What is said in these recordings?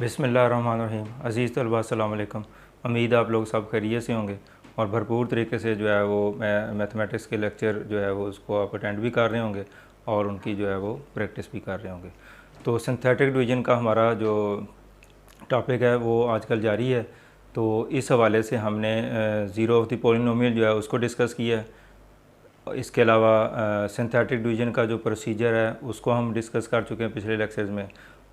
बिस्मिल्लाहिर्रहमानिर्रहीम। अज़ीज़ तलबा अस्सलाम वालेकुम। उम्मीद आप लोग सब खैरियत से होंगे और भरपूर तरीके से जो है वो मैथमेटिक्स के लेक्चर जो है वो उसको आप अटेंड भी कर रहे होंगे और उनकी जो है वो प्रैक्टिस भी कर रहे होंगे। तो सिंथेटिक डिवीज़न का हमारा जो टॉपिक है वो आजकल जारी है। तो इस हवाले से हमने ज़ीरो ऑफ द पॉलिनोमियल जो है उसको डिस्कस किया है। इसके अलावा सिंथेटिक डिवीज़न का जो प्रोसीजर है उसको हम डिस्कस कर चुके हैं पिछले लेक्चर्स में,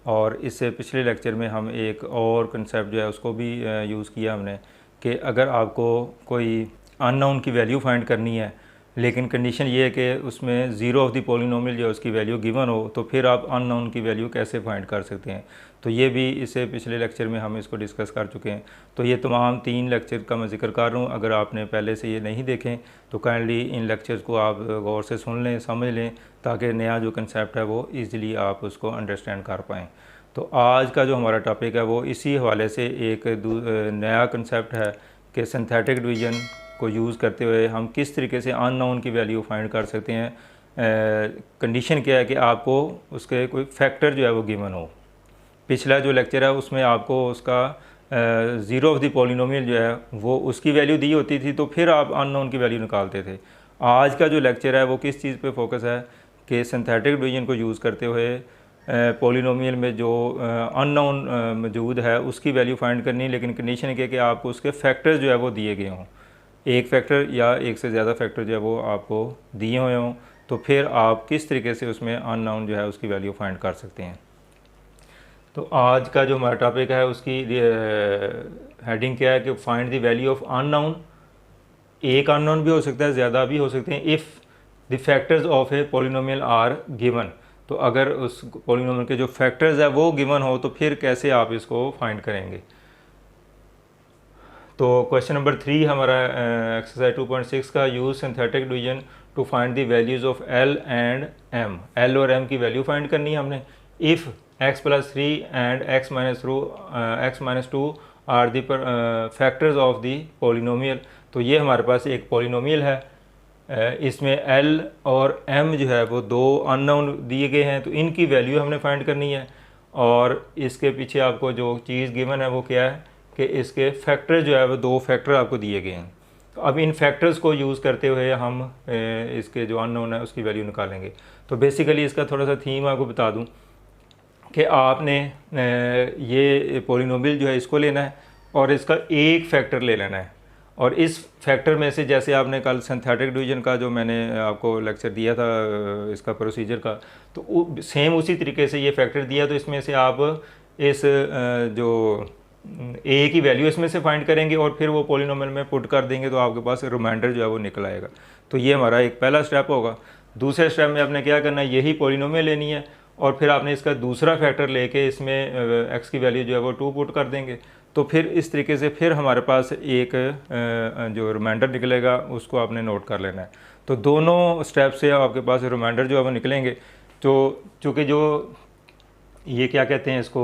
और इससे पिछले लेक्चर में हम एक और कंसेप्ट जो है उसको भी यूज़ किया हमने कि अगर आपको कोई अननोन की वैल्यू फाइंड करनी है, लेकिन कंडीशन ये है कि उसमें ज़ीरो ऑफ द पॉलिनोमियल जो है उसकी वैल्यू गिवन हो, तो फिर आप अननोन की वैल्यू कैसे फाइंड कर सकते हैं। तो ये भी इससे पिछले लेक्चर में हम इसको डिस्कस कर चुके हैं। तो ये तमाम 3 लेक्चर का मैं ज़िक्र कर रहा हूँ। अगर आपने पहले से ये नहीं देखें तो काइंडली इन लेक्चर्स को आप गौर से सुन लें, समझ लें, ताकि नया जो कंसेप्ट है वो ईज़िली आप उसको अंडरस्टैंड कर पाएँ। तो आज का जो हमारा टॉपिक है वो इसी हवाले से एक नया कंसेप्ट है कि सिंथेटिक डिवीज़न को यूज़ करते हुए हम किस तरीके से अननोन की वैल्यू फाइंड कर सकते हैं। कंडीशन क्या है कि आपको उसके कोई फैक्टर जो है वो गिवन हो। पिछला जो लेक्चर है उसमें आपको उसका ज़ीरो ऑफ द पॉलिनोमियल जो है वो उसकी वैल्यू दी होती थी, तो फिर आप अननोन की वैल्यू निकालते थे। आज का जो लेक्चर है वो किस चीज़ पे फोकस है कि सिंथेटिक डिवीज़न को यूज़ करते हुए पॉलिनोमियल में जो अननोन मौजूद है उसकी वैल्यू फाइंड करनी है, लेकिन कंडीशन क्या है कि आपको उसके फैक्टर्स जो है वो दिए गए हों। एक फैक्टर या एक से ज़्यादा फैक्टर जो है वो आपको दिए हुए हों, तो फिर आप किस तरीके से उसमें अननोन जो है उसकी वैल्यू फाइंड कर सकते हैं। तो आज का जो हमारा टॉपिक है उसकी हेडिंग क्या है कि find the value of unknown. एक अननोन भी हो सकता है, ज़्यादा भी हो सकते हैं। If the factors of a polynomial are given, तो अगर उस पॉलिनोमियल के जो फैक्टर्स है वो गिवन हो तो फिर कैसे आप इसको फाइंड करेंगे। तो क्वेश्चन नंबर 3 हमारा एक्सरसाइज 2.6 का, use synthetic division to find the values of l and m. L और एम की वैल्यू फाइंड करनी है हमने। If x plus 3 and x minus two are the factors of the polynomial. तो ये हमारे पास एक पॉलिनोमियल है, इसमें एल और एम जो है वो दो अननोन दिए गए हैं, तो इनकी वैल्यू हमने फाइंड करनी है। और इसके पीछे आपको जो चीज़ गिवन है वो क्या है कि इसके फैक्टर जो है वो दो फैक्टर आपको दिए गए हैं। तो अब इन फैक्टर्स को यूज़ करते हुए हम इसके जो अननोन है उसकी वैल्यू निकालेंगे। तो बेसिकली इसका थोड़ा सा थीम आपको बता दूं कि आपने ये पॉलिनोमियल जो है इसको लेना है और इसका एक फैक्टर ले लेना है, और इस फैक्टर में से, जैसे आपने कल सिंथेटिक डिवीजन का जो मैंने आपको लेक्चर दिया था इसका प्रोसीजर का, तो सेम उसी तरीके से ये फैक्टर दिया। तो इसमें से आप इस जो ए की वैल्यू इसमें से फाइंड करेंगे और फिर वो पॉलिनोमियल में पुट कर देंगे, तो आपके पास रिमाइंडर जो है वो निकल आएगा। तो ये हमारा एक पहला स्टेप होगा। दूसरे स्टेप में आपने क्या करना है, यही पॉलिनोमियल लेनी है और फिर आपने इसका दूसरा फैक्टर लेके इसमें एक्स की वैल्यू जो है वो 2 पुट कर देंगे। तो फिर इस तरीके से फिर हमारे पास एक जो रिमाइंडर निकलेगा उसको आपने नोट कर लेना है। तो दोनों स्टेप से आपके पास रिमाइंडर जो है वो निकलेंगे। तो चूँकि जो ये क्या कहते हैं इसको,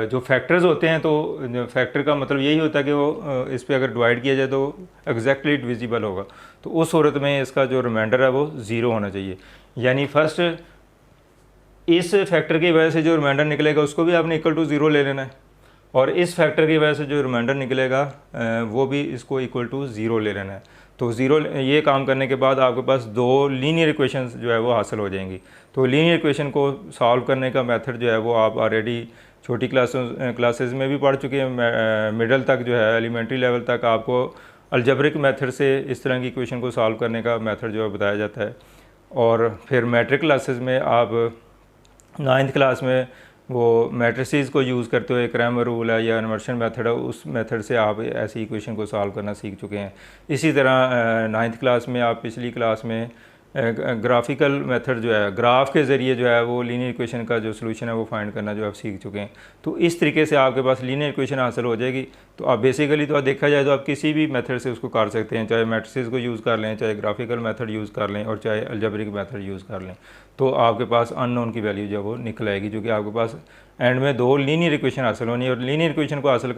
जो फैक्टर्स होते हैं, तो फैक्टर का मतलब यही होता है कि वो इस पर अगर डिवाइड किया जाए तो एग्जैक्टली डिविजिबल होगा। तो उस सूरत में इसका जो रिमाइंडर है वो ज़ीरो होना चाहिए। यानी फर्स्ट इस फैक्टर की वजह से जो रिमाइंडर निकलेगा उसको भी आपने इक्वल टू ज़ीरो ले लेना है, और इस फैक्टर की वजह से जो रिमाइंडर निकलेगा वो भी इसको इक्वल टू ज़ीरो ले लेना है। तो ज़ीरो ये काम करने के बाद आपके पास दो लीनियर इक्वेशंस जो है वो हासिल हो जाएंगी। तो लीनियर इक्वेशन को सॉल्व करने का मेथड जो है वो आप ऑलरेडी छोटी क्लासेस में भी पढ़ चुके हैं। मिडल तक जो है, एलिमेंट्री लेवल तक आपको अलजेब्रिक मेथड से इस तरह की इक्वेशन को सॉल्व करने का मेथड जो है बताया जाता है। और फिर मैट्रिक क्लासेस में आप 9th क्लास में वो मैट्रिसेस को यूज़ करते हुए क्रैमर रूल है या इन्वर्शन मेथड है, उस मेथड से आप ऐसी इक्वेशन को सॉल्व करना सीख चुके हैं। इसी तरह 9th क्लास में आप पिछली क्लास में ग्राफिकल मेथड जो है, ग्राफ के ज़रिए जो है वो लीनियर इक्वेशन का जो सोल्यूशन है वो फाइंड करना जो आप सीख चुके हैं। तो इस तरीके से आपके पास लीनियर इक्वेशन हासिल हो जाएगी। तो आप बेसिकली तो देखा जाए तो आप किसी भी मेथड से उसको कर सकते हैं, चाहे मैट्रिसेस को यूज़ कर लें, चाहे ग्राफिकल मेथड यूज़ कर लें, और चाहे अलजेब्रिक मेथड यूज़ कर लें। तो आपके पास अननोन की वैल्यू जो वो निकल आएगी, जो कि आपके पास एंड में दो लीनियर इक्वेशन हासिल होनी है। और लीनियर इक्वेशन को हासिल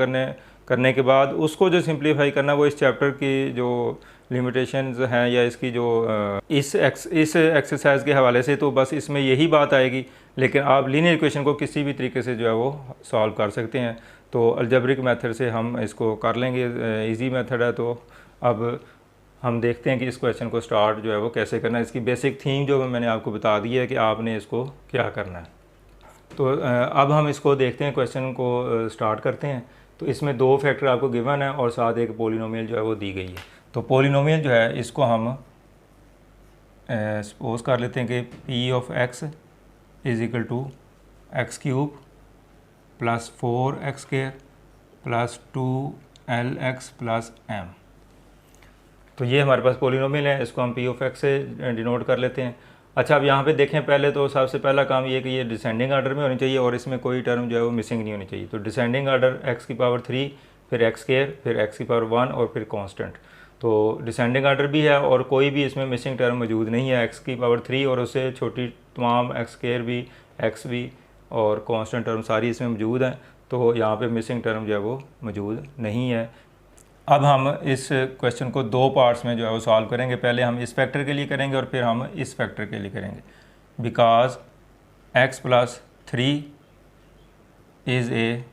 करने के बाद उसको जो सिंप्लीफाई करना, वो इस चैप्टर की जो लिमिटेशंस हैं या इसकी जो इस एक्सरसाइज के हवाले से, तो बस इसमें यही बात आएगी। लेकिन आप लीनियर इक्वेशन को किसी भी तरीके से जो है वो सॉल्व कर सकते हैं। तो अलजेब्रिक मेथड से हम इसको कर लेंगे, इजी मेथड है। तो अब हम देखते हैं कि इस क्वेश्चन को स्टार्ट जो है वो कैसे करना है। इसकी बेसिक थीम जो मैंने आपको बता दी है कि आपने इसको क्या करना है। तो अब हम इसको देखते हैं, क्वेश्चन को स्टार्ट करते हैं। तो इसमें 2 फैक्टर आपको गिवन है और साथ एक पॉलिनोमियल जो है वो दी गई है। तो पॉलिनोमियल जो है इसको हम सपोज कर लेते हैं कि p of x is equal to x cube plus 4x square plus 2lx plus m। तो ये हमारे पास पॉलिनोमियल है, इसको हम p ऑफ x से डिनोट कर लेते हैं। अच्छा, अब यहाँ पे देखें, पहले तो सबसे पहला काम ये कि ये डिसेंडिंग आर्डर में होनी चाहिए और इसमें कोई टर्म जो है वो मिसिंग नहीं होनी चाहिए। तो डिसेंडिंग आर्डर x की पावर 3, फिर x स्क्वायर, फिर x की पावर 1 और फिर कांस्टेंट। तो डिसेंडिंग आर्डर भी है और कोई भी इसमें मिसिंग टर्म मौजूद नहीं है। x की पावर 3 और उससे छोटी तमाम x स्क्वायर भी, x भी और कांस्टेंट टर्म सारी इसमें मौजूद हैं। तो यहाँ पे मिसिंग टर्म जो है वो मौजूद नहीं है। अब हम इस क्वेश्चन को 2 पार्ट्स में जो है वो सॉल्व करेंगे। पहले हम इस फैक्टर के लिए करेंगे और फिर हम इस फैक्टर के लिए करेंगे। Because x plus 3 is a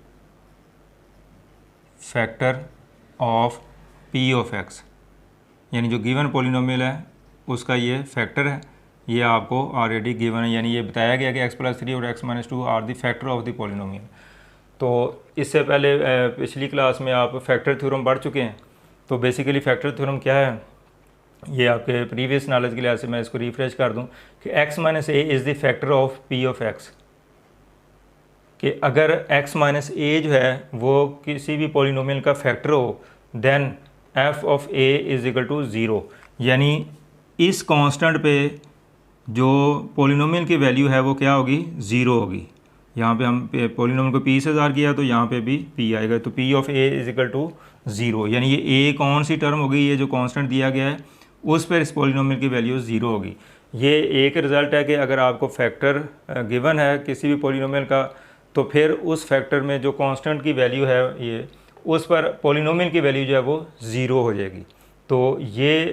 factor of p of x, यानी जो गिवन पॉलिनोमियल है उसका ये फैक्टर है। ये आपको ऑलरेडी गिवन है, यानी ये बताया गया कि x प्लस 3 और x minus 2 are the factor of the polynomial. तो इससे पहले पिछली क्लास में आप फैक्टर थ्योरम पढ़ चुके हैं। तो बेसिकली फैक्टर थ्योरम क्या है, ये आपके प्रीवियस नॉलेज के लिहाज से मैं इसको रिफ्रेश कर दूं कि x minus A is the factor of p of x। कि अगर x माइनस ए जो है वो किसी भी पॉलिनोमियल का फैक्टर हो, then f of a is equal to 0, यानी इस कांस्टेंट पे जो पॉलिनोमियल की वैल्यू है वो क्या होगी, 0 होगी। यहाँ पे हम पॉलिनोमियल को p से ज़ार किया तो यहाँ पे भी p आएगा। तो p of a is equal to 0, यानी ये a कौन सी टर्म होगी, ये जो कांस्टेंट दिया गया है उस पर इस पॉलिनोमियल की वैल्यू 0 होगी। ये एक रिज़ल्ट है कि अगर आपको फैक्टर गिवन है किसी भी पॉलिनोमियल का, तो फिर उस फैक्टर में जो कांस्टेंट की वैल्यू है ये, उस पर पॉलिनोमियल की वैल्यू जो है वो 0 हो जाएगी। तो ये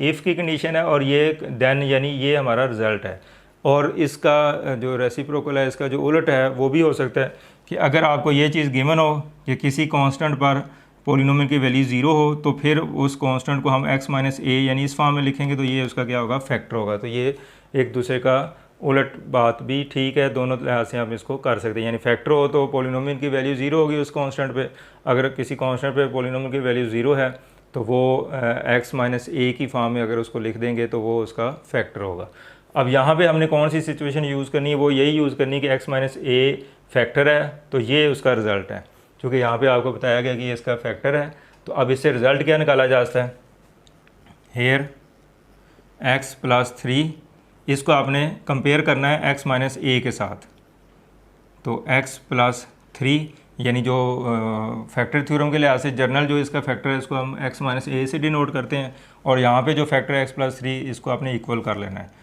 इफ़ की कंडीशन है और ये देन, यानी ये हमारा रिज़ल्ट है। और इसका जो रेसिप्रोकल है, इसका जो उलट है वो भी हो सकता है कि अगर आपको ये चीज़ गिवन हो कि किसी कांस्टेंट पर पॉलिनोमियल की वैल्यू 0 हो, तो फिर उस कांस्टेंट को हम x माइनस ए यानी इस फॉर्म में लिखेंगे, तो ये उसका क्या होगा, फैक्टर होगा। तो ये एक दूसरे का उलट बात भी ठीक है, दोनों लिहाज से हम इसको कर सकते हैं। यानी फैक्टर हो तो पॉलिनोमियल की वैल्यू 0 होगी उस कांस्टेंट पे, अगर किसी कांस्टेंट पे पॉलिनोमियल की वैल्यू 0 है तो वो x माइनस ए की फॉर्म में अगर उसको लिख देंगे तो वो उसका फैक्टर होगा। अब यहाँ पे हमने कौन सी सिचुएशन यूज़ करनी है, वो यही यूज़ करनी है कि x माइनस ए फैक्टर है, तो ये उसका रिज़ल्ट है। क्योंकि यहाँ पे आपको बताया गया कि ये इसका फैक्टर है, तो अब इससे रिज़ल्ट क्या निकाला जा सकता है, हेयर x प्लस 3, इसको आपने कंपेयर करना है x माइनस ए के साथ। तो x प्लस 3 यानी जो फैक्टर थ्योरम के लिहाज से जर्नल जो इसका फैक्टर है इसको हम x माइनस ए से डिनोट करते हैं, और यहाँ पे जो फैक्टर है x प्लस 3 इसको आपने इक्वल कर लेना है।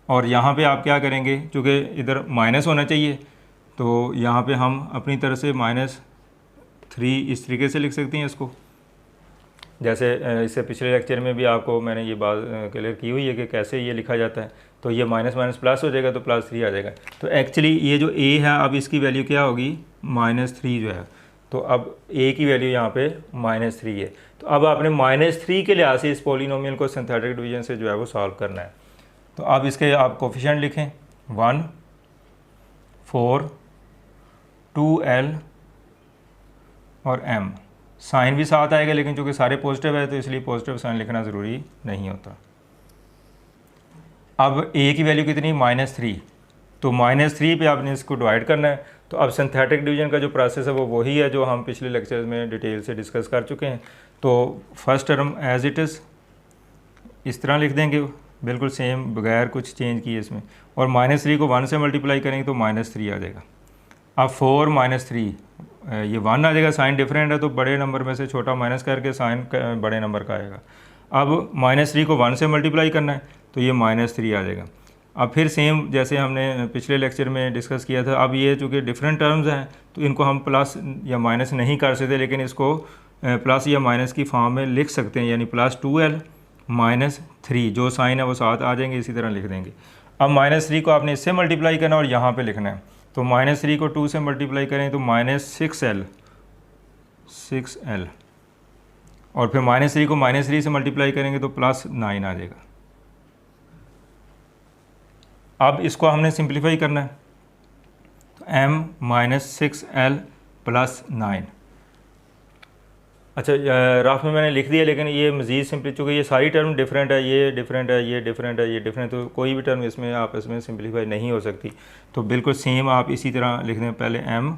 और यहाँ पे आप क्या करेंगे, चूँकि इधर माइनस होना चाहिए तो यहाँ पे हम अपनी तरफ से -3 इस तरीके से लिख सकते हैं इसको। जैसे इससे पिछले लेक्चर में भी आपको मैंने ये बात क्लियर की हुई है कि कैसे ये लिखा जाता है। तो ये माइनस माइनस प्लस हो जाएगा तो +3 आ जाएगा। तो एक्चुअली ये जो a है अब इसकी वैल्यू क्या होगी, -3 जो है। तो अब a की वैल्यू यहाँ पे -3 है। तो अब आपने -3 के लिहाज से इस पॉलिनोमियल को सिंथेटिक डिवीजन से जो है वो सॉल्व करना है। तो अब इसके आप कोफिशिएंट लिखें 1, 4, 2l और m। साइन भी साथ आएगा, लेकिन चूँकि सारे पॉजिटिव है तो इसलिए पॉजिटिव साइन लिखना ज़रूरी नहीं होता। अब a की वैल्यू कितनी, -3, तो -3 पे आपने इसको डिवाइड करना है। तो अब सिंथेटिक डिवीजन का जो प्रोसेस है वो वही है जो हम पिछले लेक्चर्स में डिटेल से डिस्कस कर चुके हैं। तो first term as it is इस तरह लिख देंगे, बिल्कुल सेम बगैर कुछ चेंज किए इसमें, और -3 को 1 से मल्टीप्लाई करेंगे तो -3 आ जाएगा। अब 4 -3 ये 1 आ जाएगा, साइन डिफरेंट है तो बड़े नंबर में से छोटा माइनस करके साइन बड़े नंबर का आएगा। अब -3 को 1 से मल्टीप्लाई करना है तो ये -3 आ जाएगा। अब फिर सेम जैसे हमने पिछले लेक्चर में डिस्कस किया था, अब ये चूँकि डिफरेंट टर्म्स हैं तो इनको हम प्लस या माइनस नहीं कर सकते, लेकिन इसको प्लस या माइनस की फॉर्म में लिख सकते हैं, यानी +2l -3, जो साइन है वो साथ आ जाएंगे, इसी तरह लिख देंगे। अब -3 को आपने इससे मल्टीप्लाई करना और यहाँ पे लिखना है, तो -3 को 2 से मल्टीप्लाई करें तो -6l, और फिर -3 को -3 से मल्टीप्लाई करेंगे तो +9 आ जाएगा। अब इसको हमने सिंप्लीफाई करना है, तो m -6l + 9। अच्छा, राफ में मैंने लिख दिया, लेकिन ये मज़ीद सिंपली, चूँकि ये सारी टर्म डिफरेंट है, ये डिफरेंट है, ये डिफरेंट है, ये डिफरेंट, तो कोई भी टर्म इसमें आपस में सिंप्लीफाई नहीं हो सकती। तो बिल्कुल सेम आप इसी तरह लिख दें, पहले m,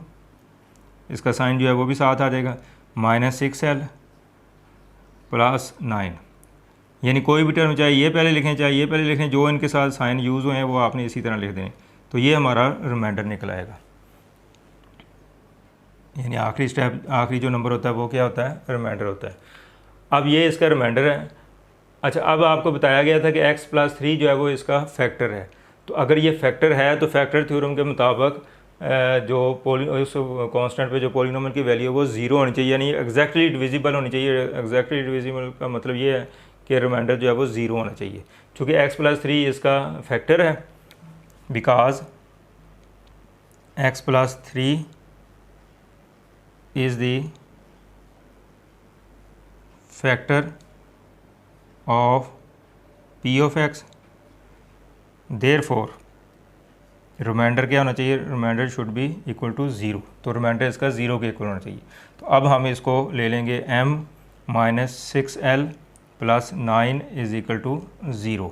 इसका साइन जो है वो भी साथ आ जाएगा, -6l + 9, यानी कोई भी टर्म चाहे ये पहले लिखें चाहे ये पहले लिखें, जो इनके साथ साइन यूज़ हुए हैं वो आपने इसी तरह लिख दें, तो ये हमारा रिमाइंडर निकल आएगा। यानी आखिरी स्टेप, आखिरी जो नंबर होता है वो क्या होता है, रिमाइंडर होता है। अब ये इसका रिमाइंडर है। अच्छा, अब आपको बताया गया था कि x + 3 जो है वो इसका फैक्टर है, तो अगर ये फैक्टर है तो फैक्टर थ्योरम के मुताबिक जो उस कांस्टेंट पे जो पॉलीनोमियल की वैल्यू है वो 0 होनी चाहिए, यानी एग्जैक्टली डिविजिबल होनी चाहिए। एग्जैक्टली डिविजिबल का मतलब ये है कि रिमाइंडर जो है वो 0 होना चाहिए। चूँकि x + 3 इसका फैक्टर है, because x + 3 is the factor of p of x, therefore remainder क्या होना चाहिए, remainder should be equal to 0, तो रिमाइंडर इसका 0 के इक्वल होना चाहिए। तो अब हम इसको ले लेंगे m -6l + 9 = 0।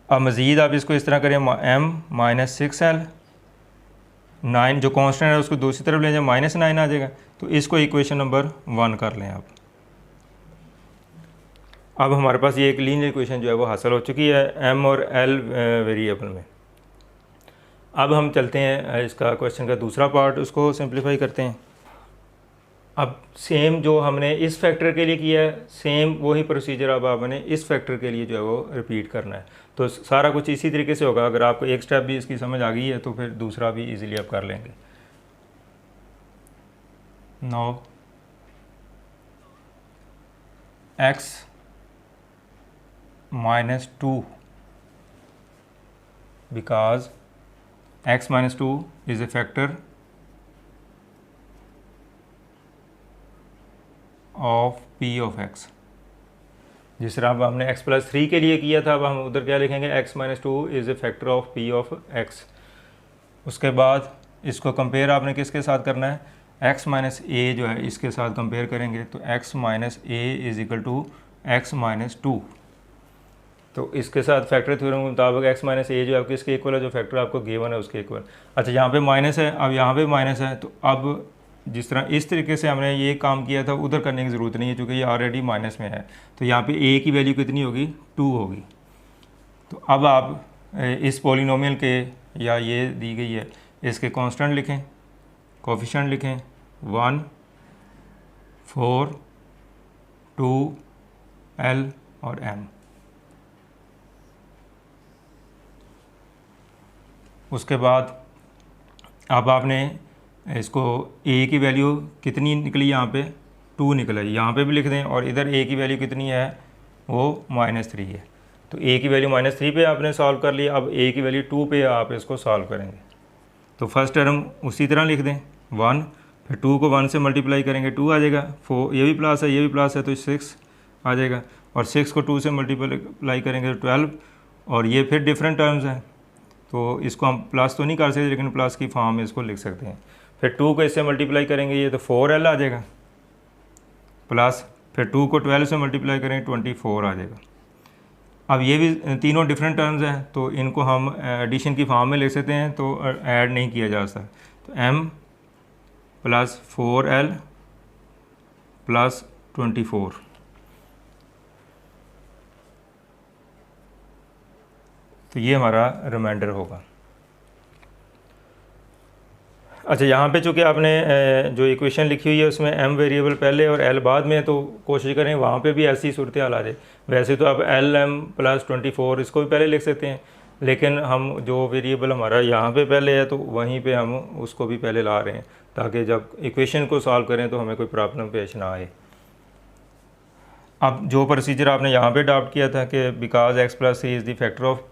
अब मज़ीद आप इसको इस तरह करें, m -6l, 9 जो कांस्टेंट है उसको दूसरी तरफ ले जाए, -9 आ जाएगा, तो इसको इक्वेशन नंबर 1 कर लें आप। अब हमारे पास ये एक लीनियर इक्वेशन जो है वो हासिल हो चुकी है m और l वेरिएबल में। अब हम चलते हैं इसका क्वेश्चन का दूसरा पार्ट, उसको सिंप्लीफाई करते हैं। अब सेम जो हमने इस फैक्टर के लिए किया है, सेम वही प्रोसीजर अब आपने इस फैक्टर के लिए जो है वो रिपीट करना है। तो सारा कुछ इसी तरीके से होगा। अगर आपको एक स्टेप भी इसकी समझ आ गई है तो फिर दूसरा भी इजीली आप कर लेंगे। Now x -2, because x -2 is a factor of p of x। जिस तरह अब हमने x + 3 के लिए किया था, अब हम उधर क्या लिखेंगे, x -2 is a factor of p of x। उसके बाद इसको कंपेयर आपने किसके साथ करना है, x - a जो है इसके साथ कंपेयर करेंगे, तो x - a = x -2। तो इसके साथ फैक्टर थ्योरम के मुताबिक x - a जो है किसके इक्वल है, जो फैक्टर आपको गिवन है उसके इक्वल। अच्छा, यहाँ पे माइनस है, अब यहाँ पे माइनस है, तो अब जिस तरह इस तरीके से हमने ये काम किया था उधर करने की ज़रूरत नहीं है, क्योंकि ये ऑलरेडी माइनस में है। तो यहाँ पे a की वैल्यू कितनी होगी, 2 होगी। तो अब आप इस पॉलिनोमियल के, या ये दी गई है, इसके कांस्टेंट लिखें, कोफिशिएंट लिखें, 1, 4, 2, l और m। उसके बाद अब आपने इसको a की वैल्यू कितनी निकली, यहाँ पे 2 निकला, यहाँ पे भी लिख दें, और इधर a की वैल्यू कितनी है, वो -3 है। तो a की वैल्यू -3 पे आपने सॉल्व कर लिया। अब a की वैल्यू 2 पे आप इसको सॉल्व करेंगे। तो फर्स्ट टर्म उसी तरह लिख दें, 1, फिर 2 को 1 से मल्टीप्लाई करेंगे, 2 आ जाएगा, 4 ये भी प्लस है, ये भी प्लस है, तो 6 आ जाएगा, और 6 को 2 से मल्टीप्लाई करेंगे तो 12, और ये फिर डिफरेंट टर्म्स हैं, तो इसको हम प्लस तो नहीं कर सकते, लेकिन प्लस की फॉर्म में इसको लिख सकते हैं। फिर 2 को इससे मल्टीप्लाई करेंगे, ये तो 4l आ जाएगा, प्लस फिर 2 को 12 से मल्टीप्लाई करेंगे, 24 आ जाएगा। अब ये भी तीनों डिफरेंट टर्म्स हैं, तो इनको हम एडिशन की फॉर्म में लिख सकते हैं, तो ऐड नहीं किया जा सकता। तो m + 4l + 24, तो ये हमारा रिमाइंडर होगा। अच्छा, यहाँ पे चूँकि आपने जो इक्वेशन लिखी हुई है उसमें m वेरिएबल पहले और l बाद में, तो कोशिश करें वहाँ पे भी ऐसी सूरत हाल आ जाए। वैसे तो आप lm + 24 इसको भी पहले लिख सकते हैं, लेकिन हम जो वेरिएबल हमारा यहाँ पे पहले है तो वहीं पे हम उसको भी पहले ला रहे हैं, ताकि जब इक्वेशन को सॉल्व करें तो हमें कोई प्रॉब्लम पेश ना आए। अब जो प्रोसीजर आपने यहाँ पे अडॉप्ट किया था कि because x plus three is the factor of,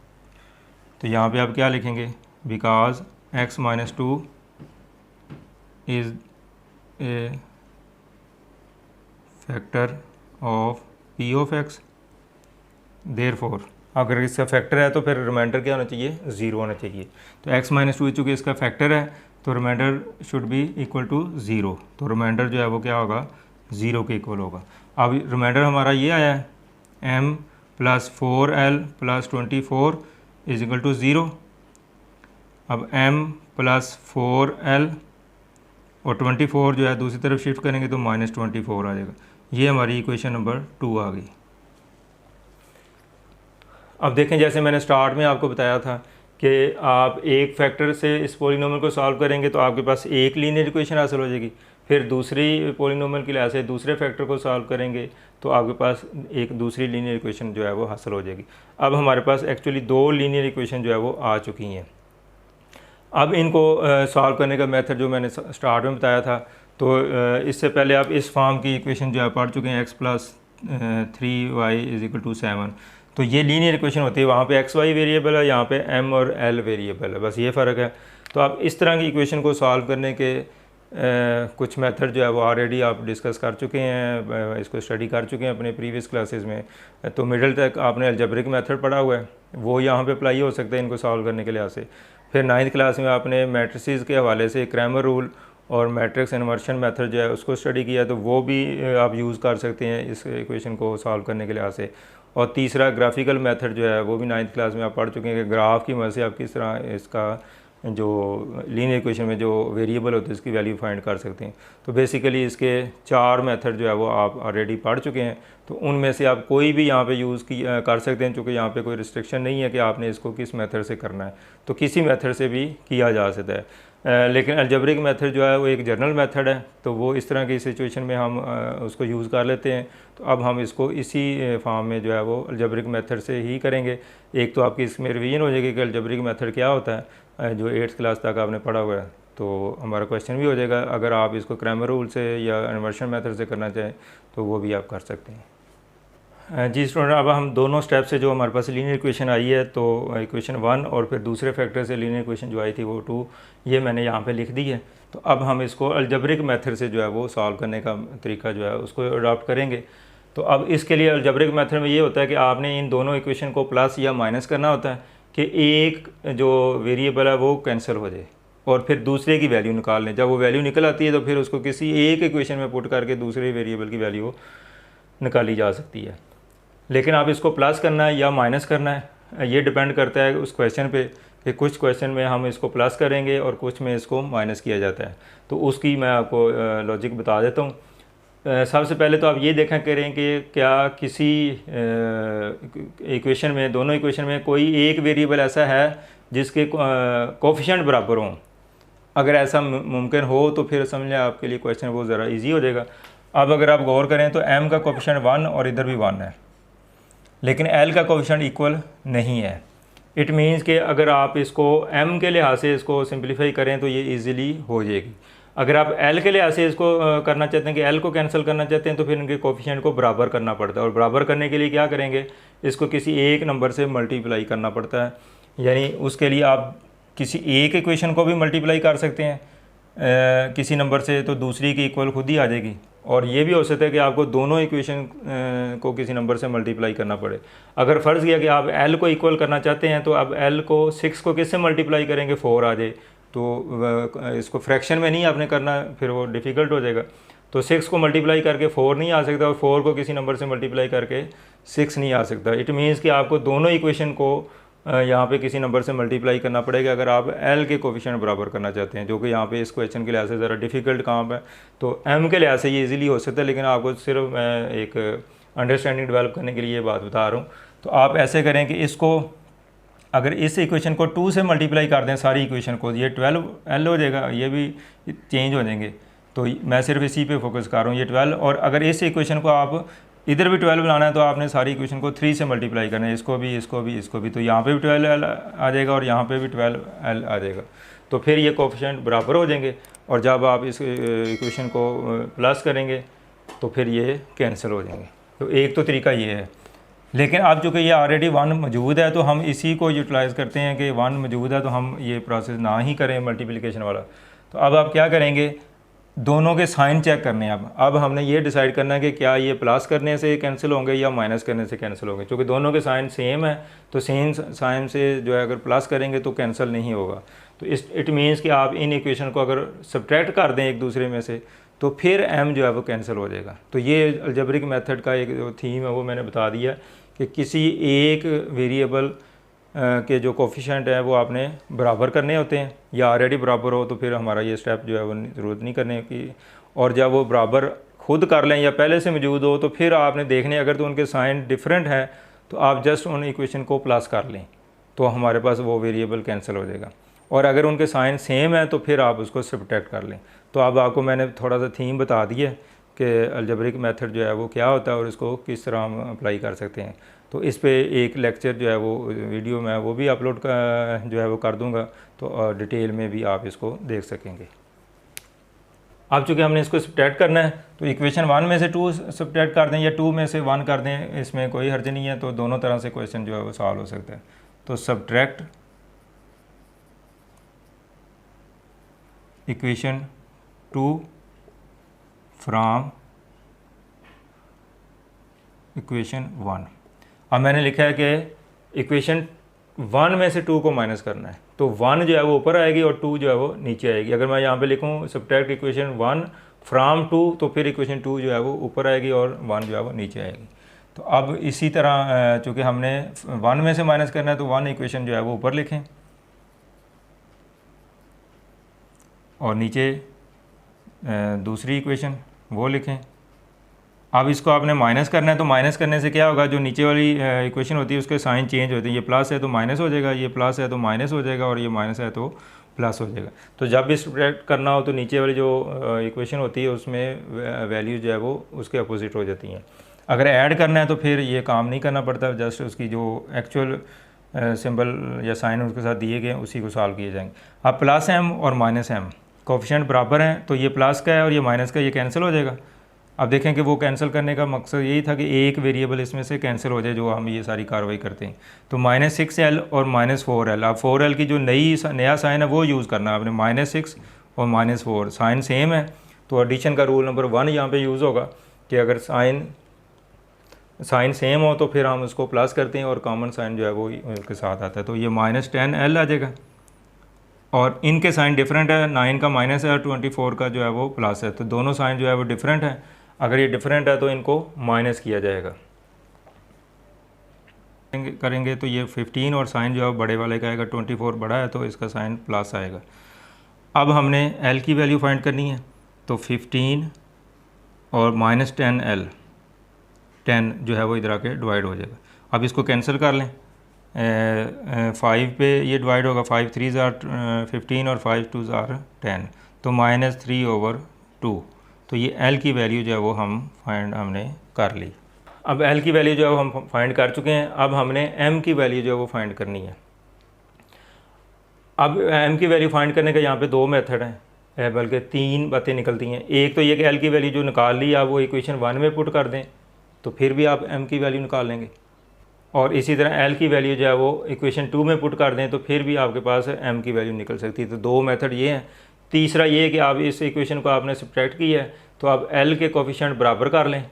तो यहाँ पे आप क्या लिखेंगे, because x minus two is a factor of P of x, therefore अगर इसका फैक्टर है तो फिर रिमाइंडर क्या होना चाहिए, ज़ीरो होना चाहिए। तो x माइनस टू चूँकि इसका फैक्टर है तो remainder should be equal to zero, तो रिमाइंडर जो है वो क्या होगा, ज़ीरो के इक्वल होगा। अब रिमाइंडर हमारा ये आया है m plus 4l plus 24 is equal to zero. अब m प्लस 4l और 24 जो है दूसरी तरफ शिफ्ट करेंगे तो माइनस 24 आ जाएगा। ये हमारी इक्वेशन नंबर 2 आ गई। अब देखें, जैसे मैंने स्टार्ट में आपको बताया था कि आप एक फैक्टर से इस पॉलिनोमियल को सॉल्व करेंगे तो आपके पास एक लीनियर इक्वेशन हासिल हो जाएगी, फिर दूसरी पॉलिनोमियल के लिहाज से दूसरे फैक्टर को सॉल्व करेंगे तो आपके पास एक दूसरी लीनियर इक्वेशन जो है वो हासिल हो जाएगी। अब हमारे पास एक्चुअली दो लीनियर इक्वेशन जो है वो आ चुकी हैं। अब इनको सॉल्व करने का मेथड जो मैंने स्टार्ट में बताया था, तो इससे पहले आप इस फॉर्म की इक्वेशन जो है पढ़ चुके हैं, x plus 3y is equal to 7। तो ये लीनियर इक्वेशन होती है, वहाँ पे एक्स वाई वेरिएबल है, यहाँ पे m और l वेरिएबल है, बस ये फ़र्क है। तो आप इस तरह की इक्वेशन को सॉल्व करने के कुछ मेथड जो है वो ऑलरेडी आप डिस्कस कर चुके हैं, इसको स्टडी कर चुके हैं अपने प्रीवियस क्लासेस में। तो मिडिल तक आपने अलजेब्रिक मेथड पढ़ा हुआ है, वो यहाँ पे अप्लाई हो सकता है इनको सॉल्व करने के लिहाज से। फिर 9th क्लास में आपने मैट्रिसेस के हवाले से क्रैमर रूल और मैट्रिक्स इन्वर्शन मेथड जो है उसको स्टडी किया, तो वो भी आप यूज़ कर सकते हैं इस इक्वेशन को सॉल्व करने के लिहाज से। और तीसरा ग्राफिकल मेथड जो है वो भी 9th क्लास में आप पढ़ चुके हैं कि ग्राफ की मदद से आप किस तरह इसका जो लीनियर इक्वेशन में जो वेरिएबल होते हैं इसकी वैल्यू फाइंड कर सकते हैं। तो बेसिकली इसके 4 मेथड जो है वो आप ऑलरेडी पढ़ चुके हैं, तो उनमें से आप कोई भी यहाँ पे यूज़ कर सकते हैं, चूँकि यहाँ पे कोई रिस्ट्रिक्शन नहीं है कि आपने इसको किस मेथड से करना है, तो किसी मेथड से भी किया जा सकता है। लेकिन अलजेब्रिक मेथड जो है वो एक जनरल मेथड है, तो वो इस तरह की सिचुएशन में हम उसको यूज़ कर लेते हैं। तो अब हम इसको इसी फॉर्म में जो है वो अलजेब्रिक मेथड से ही करेंगे। एक तो आपकी इसमें रिवीजन हो जाएगी कि अलजेब्रिक मेथड क्या होता है, जो 8th क्लास तक आपने पढ़ा हुआ है, तो हमारा क्वेश्चन भी हो जाएगा। अगर आप इसको क्रैमर रूल से या इन्वर्शन मेथड से करना चाहें तो वो भी आप कर सकते हैं। जी स्टूडेंट, अब हम दोनों स्टेप से जो हमारे पास लीनियर इक्वेशन आई है, तो इक्वेशन 1 और फिर दूसरे फैक्टर से लीनियर इक्वेशन जो आई थी वो 2, ये मैंने यहाँ पे लिख दी है। तो अब हम इसको अलजेब्रिक मेथड से जो है वो सॉल्व करने का तरीका जो है उसको अडॉप्ट करेंगे। तो अब इसके लिए अलजेब्रिक मेथड में ये होता है कि आपने इन दोनों इक्वेशन को प्लस या माइनस करना होता है कि एक जो वेरिएबल है वो कैंसिल हो जाए और फिर दूसरे की वैल्यू निकाल लें। जब वो वैल्यू निकल आती है तो फिर उसको किसी एक इक्वेशन में पुट करके दूसरे वेरिएबल की वैल्यू निकाली जा सकती है। लेकिन आप इसको प्लस करना है या माइनस करना है, ये डिपेंड करता है उस क्वेश्चन पे कि कुछ क्वेश्चन में हम इसको प्लस करेंगे और कुछ में इसको माइनस किया जाता है। तो उसकी मैं आपको लॉजिक बता देता हूँ। सबसे पहले तो आप ये देखा करें कि क्या किसी इक्वेशन में, दोनों इक्वेशन में कोई एक वेरिएबल ऐसा है जिसके कोफिशिएंट बराबर हों। अगर ऐसा मुमकिन हो तो फिर समझ लें आपके लिए क्वेश्चन वो ज़रा ईजी हो जाएगा। अब अगर आप गौर करें तो m का कोफिशिएंट 1 और इधर भी 1 है, लेकिन l का कोफिशिएंट इक्वल नहीं है। इट मीन्स कि अगर आप इसको m के लिहाज से इसको सिंप्लीफाई करें तो ये इजीली हो जाएगी। अगर आप l के लिहाज से इसको करना चाहते हैं कि l को कैंसिल करना चाहते हैं तो फिर इनके कोफिशिएंट को बराबर करना पड़ता है, और बराबर करने के लिए क्या करेंगे, इसको किसी एक नंबर से मल्टीप्लाई करना पड़ता है। यानी उसके लिए आप किसी एक इक्वेशन को भी मल्टीप्लाई कर सकते हैं किसी नंबर से, तो दूसरी की इक्वल खुद ही आ जाएगी। और ये भी हो सकता है कि आपको दोनों इक्वेशन को किसी नंबर से मल्टीप्लाई करना पड़े। अगर फ़र्ज़ किया कि आप l को इक्वल करना चाहते हैं तो अब l को 6 को किससे मल्टीप्लाई करेंगे, 4 आ जाए। तो इसको फ्रैक्शन में नहीं आपने करना, फिर वो डिफ़िकल्ट हो जाएगा। तो 6 को मल्टीप्लाई करके 4 नहीं आ सकता और 4 को किसी नंबर से मल्टीप्लाई करके 6 नहीं आ सकता। इट मीन्स कि आपको दोनों इक्वेशन को यहाँ पे किसी नंबर से मल्टीप्लाई करना पड़ेगा अगर आप l के कोफिशिएंट बराबर करना चाहते हैं, जो कि यहाँ पे इस क्वेश्चन के लिहाज से ज़रा डिफ़िकल्ट काम है। तो m के लिहाज से ये इजीली हो सकता है, लेकिन आपको सिर्फ मैं एक अंडरस्टैंडिंग डेवलप करने के लिए ये बात बता रहा हूँ। तो आप ऐसे करें कि इसको अगर इस इक्वेशन को 2 से मल्टीप्लाई कर दें सारी इक्वेशन को, ये 12l हो जाएगा, ये भी चेंज हो जाएंगे। तो मैं सिर्फ इसी पे फोकस कर रहा हूँ, ये 12। और अगर इस इक्वेशन को आप इधर भी 12 बनाना है तो आपने सारी इक्वेशन को 3 से मल्टीप्लाई करना है, इसको भी, इसको भी, इसको भी। तो यहाँ पे भी 12l आ जाएगा और यहाँ पे भी 12l आ जाएगा। तो फिर ये कोफिशिएंट बराबर हो जाएंगे, और जब आप इस इक्वेशन को प्लस करेंगे तो फिर ये कैंसिल हो जाएंगे। तो एक तो तरीका ये है। लेकिन अब चूँकि ये ऑलरेडी 1 मौजूद है तो हम इसी को यूटिलाइज़ करते हैं कि 1 मौजूद है तो हम ये प्रोसेस ना ही करें मल्टीप्लिकेशन वाला। तो अब आप क्या करेंगे, दोनों के साइन चेक करने हैं। अब हमने ये डिसाइड करना है कि क्या ये प्लस करने से कैंसिल होंगे या माइनस करने से कैंसिल होंगे। क्योंकि दोनों के साइन सेम है तो सेम साइन से जो है अगर प्लस करेंगे तो कैंसिल नहीं होगा। तो इट मीन्स कि आप इन इक्वेशन को अगर सब्ट्रैक्ट कर दें एक दूसरे में से तो फिर m जो है वो कैंसिल हो जाएगा। तो ये अलजेब्रिक मेथड का एक जो थीम है वो मैंने बता दिया कि किसी एक वेरिएबल के जो कोफिशिएंट है वो आपने बराबर करने होते हैं, या ऑलरेडी बराबर हो तो फिर हमारा ये स्टेप जो है वो ज़रूरत नहीं करने की। और जब वो बराबर खुद कर लें या पहले से मौजूद हो तो फिर आपने देखने, अगर तो उनके साइन डिफरेंट है तो आप जस्ट उन इक्वेशन को प्लस कर लें तो हमारे पास वो वेरिएबल कैंसिल हो जाएगा। और अगर उनके साइन सेम है तो फिर आप उसको सब्ट्रैक्ट कर लें। तो अब आपको मैंने थोड़ा सा थीम बता दिया कि अलजेब्रिक मेथड जो है वो क्या होता है और इसको किस तरह हम अप्लाई कर सकते हैं। तो इस पे एक लेक्चर जो है वो वीडियो में वो भी अपलोड जो है वो कर दूंगा, तो डिटेल में भी आप इसको देख सकेंगे। अब चूँकि हमने इसको सब्ट्रैक्ट करना है तो इक्वेशन 1 में से 2 सब्ट्रैक्ट कर दें या 2 में से 1 कर दें, इसमें कोई हर्ज नहीं है। तो दोनों तरह से क्वेश्चन जो है वो सॉल्व हो सकता है। तो सब्ट्रैक्ट इक्वेशन 2 फ्राम इक्वेशन 1। अब मैंने लिखा है कि इक्वेशन 1 में से 2 को माइनस करना है, तो 1 जो है वो ऊपर आएगी और 2 जो है वो नीचे आएगी। अगर मैं यहाँ पे लिखूँ सब्ट्रैक्ट इक्वेशन 1 फ्राम 2 तो फिर इक्वेशन 2 जो है वो ऊपर आएगी और 1 जो है वो नीचे आएगी। तो अब इसी तरह चूँकि हमने 1 में से माइनस करना है तो 1 इक्वेशन जो है वो ऊपर लिखें और नीचे दूसरी इक्वेशन वो लिखें। अब इसको आपने माइनस करना है तो माइनस करने से क्या होगा, जो नीचे वाली इक्वेशन होती है उसके साइन चेंज होते हैं। ये प्लस है तो माइनस हो जाएगा, ये प्लस है तो माइनस हो जाएगा और ये माइनस है तो प्लस हो जाएगा। तो जब भी सब्ट्रैक्ट करना हो तो नीचे वाली जो इक्वेशन होती है उसमें वैल्यू जो है वो उसके अपोजिट हो जाती हैं। अगर ऐड करना है तो फिर ये काम नहीं करना पड़ता, जस्ट उसकी जो एक्चुअल सिंबल या साइन उसके साथ दिए गए उसी को सॉल्व किए जाएंगे। अब प्लस m और माइनस m कोफिशिएंट बराबर हैं तो ये प्लस का है और ये माइनस का, ये कैंसिल हो जाएगा। अब देखें कि वो कैंसिल करने का मकसद यही था कि एक वेरिएबल इसमें से कैंसिल हो जाए जो हम ये सारी कार्रवाई करते हैं। तो -6l और -4l, अब 4l की जो नया साइन है वो यूज़ करना है आपने। -6 और -4 साइन सेम है तो एडिशन का रूल नंबर 1 यहाँ पे यूज़ होगा कि अगर साइन सेम हो तो फिर हम उसको प्लस करते हैं और कॉमन साइन जो है वो उसके साथ आता है। तो ये -10l आ जाएगा और इनके साइन डिफरेंट है, 9 का माइनस है और 24 का जो है वो प्लस है। तो दोनों साइन जो है वो डिफरेंट है। अगर ये डिफरेंट है तो इनको माइनस किया जाएगा करेंगे तो ये 15 और साइन जो है बड़े वाले का आएगा, 24 बड़ा है तो इसका साइन प्लस आएगा। अब हमने l की वैल्यू फाइंड करनी है तो 15 और -10l 10 जो है वो इधर आके डिवाइड हो जाएगा। अब इसको कैंसिल कर लें, 5 पे ये डिवाइड होगा, 5 3 ज़ार 15 और 5 2 ज़ार 10 तो -3/2। तो ये l की वैल्यू जो है वो हमने कर ली। अब l की वैल्यू जो है हम फाइंड कर चुके हैं। अब हमने m की वैल्यू जो है वो फाइंड करनी है। अब m की वैल्यू फाइंड करने का यहाँ पे 2 मेथड हैं, बल्कि 3 बातें निकलती हैं। एक तो ये कि l की वैल्यू जो निकाल ली आप वो इक्वेशन 1 में पुट कर दें तो फिर भी आप m की वैल्यू निकाल लेंगे, और इसी तरह l की वैल्यू जो है वो इक्वेशन 2 में पुट कर दें तो फिर भी आपके पास m की वैल्यू निकल सकती है। तो 2 मेथड ये हैं। तीसरा ये है कि आप इस इक्वेशन को आपने सब्ट्रैक्ट किया है तो आप l के कोफिशिएंट बराबर कर लें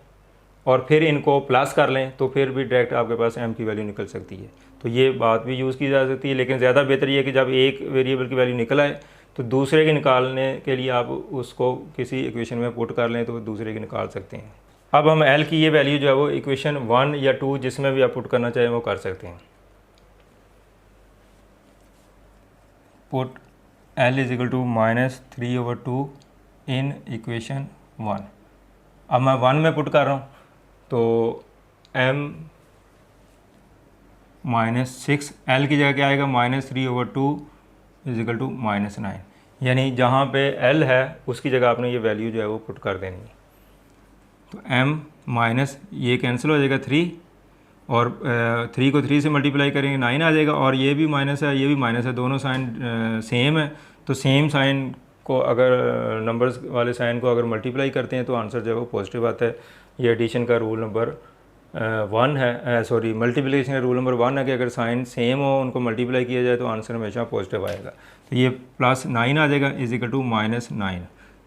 और फिर इनको प्लस कर लें तो फिर भी डायरेक्ट आपके पास m की वैल्यू निकल सकती है। तो ये बात भी यूज़ की जा सकती है, लेकिन ज़्यादा बेहतर ये है कि जब एक वेरिएबल की वैल्यू निकल आए तो दूसरे के निकालने के लिए आप उसको किसी इक्वेशन में पुट कर लें तो दूसरे के निकाल सकते हैं। अब हम l की ये वैल्यू जो है वो इक्वेशन 1 या 2 जिसमें भी आप पुट करना चाहें वो कर सकते हैं। Put l is equal to -3/2 in equation 1। अब मैं 1 में पुट कर रहा हूँ तो m -6 l की जगह क्या आएगा, -3/2 इज इक्वल टू -9। यानी जहाँ पे l है उसकी जगह आपने ये वैल्यू जो है वो पुट कर देनी है। तो m माइनस ये कैंसिल हो जाएगा 3 और 3 को 3 से मल्टीप्लाई करेंगे 9 आ जाएगा, और ये भी माइनस है ये भी माइनस है, दोनों साइन सेम है। तो सेम साइन को अगर नंबर्स वाले साइन को अगर मल्टीप्लाई करते हैं तो आंसर जो है वो पॉजिटिव आता है। ये एडिशन का रूल नंबर 1 है, सॉरी मल्टीप्लिकेशन का रूल नंबर 1 है कि अगर साइन सेम हो उनको मल्टीप्लाई किया जाए तो आंसर हमेशा पॉजिटिव आएगा। तो ये +9 आ जाएगा इज इक्वल टू -9।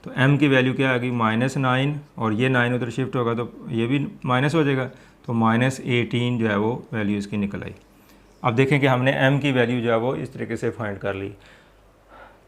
तो m की वैल्यू क्या आ गई -9, और ये 9 उधर शिफ्ट होगा तो ये भी माइनस हो जाएगा, तो -18 जो है वो वैल्यू इसकी निकल आई। अब देखें कि हमने m की वैल्यू जो है वो इस तरीके से फाइंड कर ली।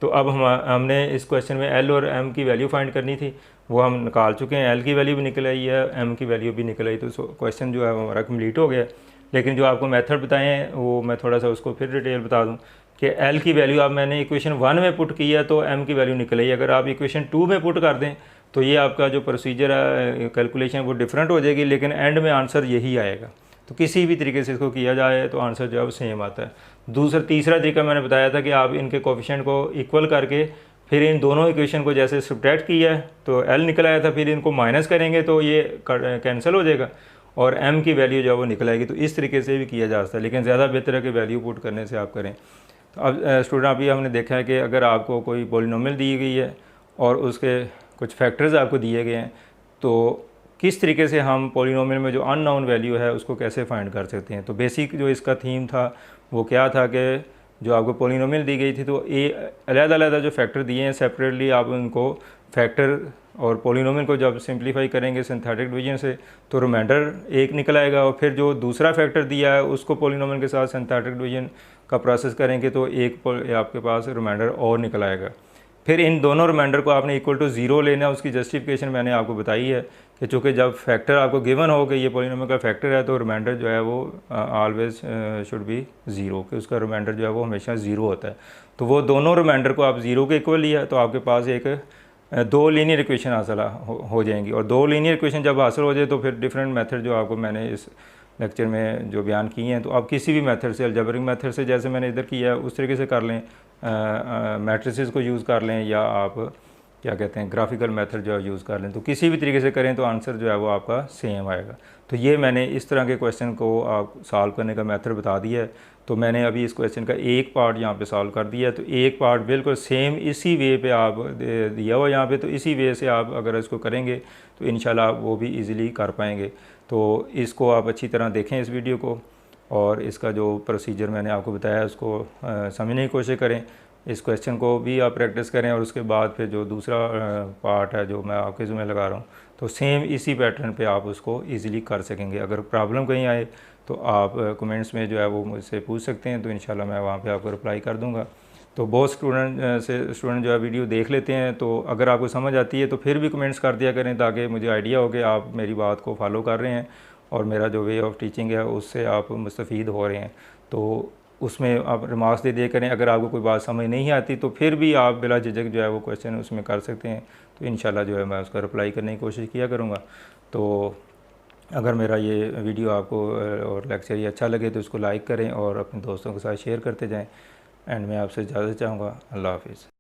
तो अब हमने इस क्वेश्चन में l और m की वैल्यू फाइंड करनी थी, वो हम निकाल चुके हैं। l की वैल्यू भी निकल आई है, m की वैल्यू भी निकल आई, तो क्वेश्चन जो है हमारा कंप्लीट हो गया। लेकिन जो आपको मेथड बताए हैं वो मैं थोड़ा सा उसको फिर डिटेल बता दूं कि l की वैल्यू आप मैंने इक्वेशन 1 में पुट किया तो m की वैल्यू निकल आई। अगर आप इक्वेशन 2 में पुट कर दें तो ये आपका जो प्रोसीजर है कैलकुलेशन वो डिफरेंट हो जाएगी, लेकिन एंड में आंसर यही आएगा। तो किसी भी तरीके से इसको किया जाए तो आंसर जो है वो सेम आता है। तीसरा तरीका मैंने बताया था कि आप इनके कोफिशिएंट को इक्वल करके फिर इन दोनों इक्वेशन को जैसे सब्ट्रैक्ट किया है तो l निकल आया था, फिर इनको माइनस करेंगे तो ये कैंसिल हो जाएगा और m की वैल्यू जो है वो निकल आएगी। तो इस तरीके से भी किया जा सकता है, लेकिन ज़्यादा बेहतर है कि वैल्यू पुट करने से आप करें। तो अब स्टूडेंट अभी हमने देखा है कि अगर आपको कोई पॉलिनोमियल दी गई है और उसके कुछ फैक्टर्स आपको दिए गए हैं तो किस तरीके से हम पॉलिनोमियल में जो अननोन वैल्यू है उसको कैसे फाइंड कर सकते हैं। तो बेसिक जो इसका थीम था वो क्या था कि जो आपको पॉलिनोमियल दी गई थी तो अलग-अलग जो फैक्टर दिए हैं सेपरेटली आप उनको फैक्टर और पॉलिनोमियल को जब सिंप्लीफाई करेंगे सिंथेटिक डिवीजन से तो रिमाइंडर 1 निकल आएगा, और फिर जो दूसरा फैक्टर दिया है उसको पॉलिनोमियल के साथ सिंथेटिक डिवीजन का प्रोसेस करेंगे तो एक आपके पास रिमाइंडर और निकल आएगा। फिर इन दोनों रिमाइंडर को आपने इक्वल टू 0 लेना है। उसकी जस्टिफिकेशन मैंने आपको बताई है कि चूँकि जब फैक्टर आपको गिवन हो कि ये पॉलिनोमियल का फैक्टर है तो रिमाइंडर जो है वो ऑलवेज शुड बी 0, कि उसका रिमाइंडर जो है वो हमेशा 0 होता है। तो वो दोनों रिमाइंडर को आप 0 के इक्वल लिया तो आपके पास एक 2 लीनियर इक्वेशन हासिल हो जाएंगी, और 2 लीनियर इक्वेशन जब हासिल हो जाए तो फिर डिफरेंट मेथड जो आपको मैंने इस लेक्चर में जो बयान किए हैं तो आप किसी भी मेथड से, अलजेब्रिक मेथड से जैसे मैंने इधर किया है उस तरीके से कर लें, मैट्रिसेस को यूज़ कर लें, या आप क्या कहते हैं ग्राफिकल मेथड जो है यूज़ कर लें। तो किसी भी तरीके से करें तो आंसर जो है वो आपका सेम आएगा। तो ये मैंने इस तरह के क्वेश्चन को आप सॉल्व करने का मेथड बता दिया है। तो मैंने अभी इस क्वेश्चन का एक पार्ट यहाँ पे सॉल्व कर दिया है, तो एक पार्ट बिल्कुल सेम इसी वे पे आप दिया हुआ यहाँ पे, तो इसी वे से आप अगर इसको करेंगे तो इंशाल्लाह वो भी इजीली कर पाएंगे। तो इसको आप अच्छी तरह देखें इस वीडियो को, और इसका जो प्रोसीजर मैंने आपको बताया उसको समझने की कोशिश करें। इस क्वेश्चन को भी आप प्रैक्टिस करें, और उसके बाद फिर जो दूसरा पार्ट है जो मैं आपके ज़िम्मे लगा रहा हूँ तो सेम इसी पैटर्न पे आप उसको इजीली कर सकेंगे। अगर प्रॉब्लम कहीं आए तो आप कमेंट्स में जो है वो मुझसे पूछ सकते हैं, तो इंशाल्लाह मैं वहाँ पे आपको रिप्लाई कर दूँगा। तो बहुत स्टूडेंट जो है वीडियो देख लेते हैं, तो अगर आपको समझ आती है तो फिर भी कमेंट्स कर दिया करें ताकि मुझे आइडिया हो कि आप मेरी बात को फॉलो कर रहे हैं और मेरा जो वे ऑफ टीचिंग है उससे आप मुस्तफ़ीद हो रहे हैं। तो उसमें आप रिमार्क्स दे दिया करें। अगर आपको कोई बात समझ नहीं आती तो फिर भी आप बिला झिझक जो है वो क्वेश्चन उसमें कर सकते हैं, तो इंशाल्लाह जो है मैं उसका रिप्लाई करने की कोशिश किया करूँगा। तो अगर मेरा ये वीडियो आपको और लेक्चर ये अच्छा लगे तो इसको लाइक करें और अपने दोस्तों के साथ शेयर करते जाएं। एंड मैं आपसे इजाज़त चाहूँगा। अल्लाह हाफ़िज़।